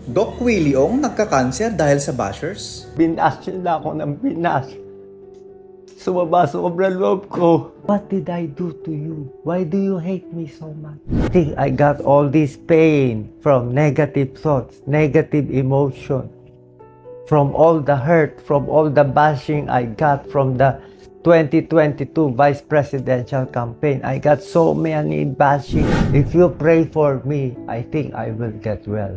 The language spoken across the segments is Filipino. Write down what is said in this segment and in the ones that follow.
Doc Willie Ong nagka-cancer dahil sa bashers? Binash nila ako ng binash. Sumaba sobrang loob ko. What did I do to you? Why do you hate me so much? I think I got all this pain from negative thoughts, negative emotion, from all the hurt, from all the bashing I got from the 2022 vice presidential campaign. I got so many bashing. If you pray for me, I think I will get well.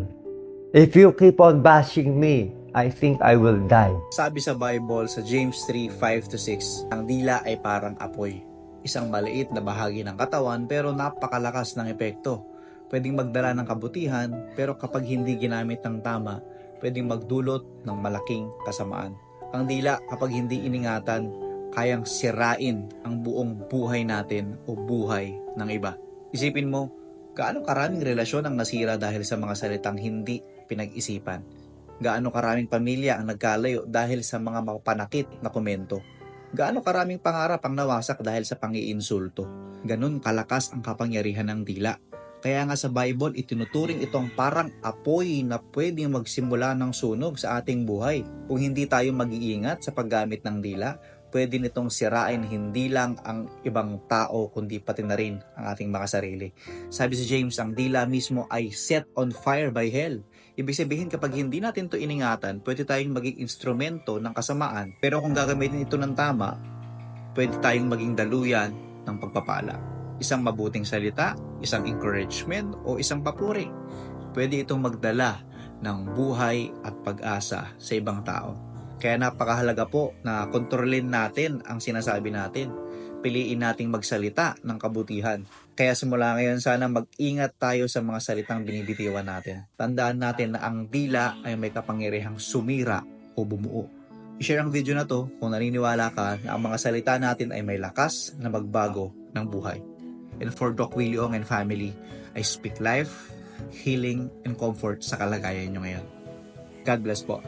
If you keep on bashing me, I think I will die. Sabi sa Bible sa James 3:5-6, ang dila ay parang apoy. Isang maliit na bahagi ng katawan pero napakalakas ng epekto. Pwedeng magdala ng kabutihan pero kapag hindi ginamit ng tama, pwedeng magdulot ng malaking kasamaan. Ang dila kapag hindi iningatan, kayang sirain ang buong buhay natin o buhay ng iba. Isipin mo, gaano karaming relasyon ang nasira dahil sa mga salitang hindi pinag-isipan? Gaano karaming pamilya ang nagkalayo dahil sa mga mapanakit na komento? Gaano karaming pangarap ang nawasak dahil sa pangiinsulto? Ganun kalakas ang kapangyarihan ng dila. Kaya nga sa Bible, itinuturing itong parang apoy na pwedeng magsimula ng sunog sa ating buhay. Kung hindi tayo mag-iingat sa paggamit ng dila, pwede nitong sirain hindi lang ang ibang tao kundi pati na rin ang ating mga sarili. Sabi si James, ang dila mismo ay set on fire by hell. Ibig sabihin kapag hindi natin ito iningatan, pwede tayong maging instrumento ng kasamaan. Pero kung gagamitin ito ng tama, pwede tayong maging daluyan ng pagpapala. Isang mabuting salita, isang encouragement, o isang papuri. Pwede itong magdala ng buhay at pag-asa sa ibang tao. Kaya napakahalaga po na kontrolin natin ang sinasabi natin. Piliin nating magsalita ng kabutihan. Kaya simula ngayon sana mag-ingat tayo sa mga salitang binibitiwan natin. Tandaan natin na ang dila ay may kapangyarihang sumira o bumuo. I-share ang video na to kung naniniwala ka na ang mga salita natin ay may lakas na magbago ng buhay. And for Doc Willie Ong and family, I speak life, healing, and comfort sa kalagayan nyo ngayon. God bless po.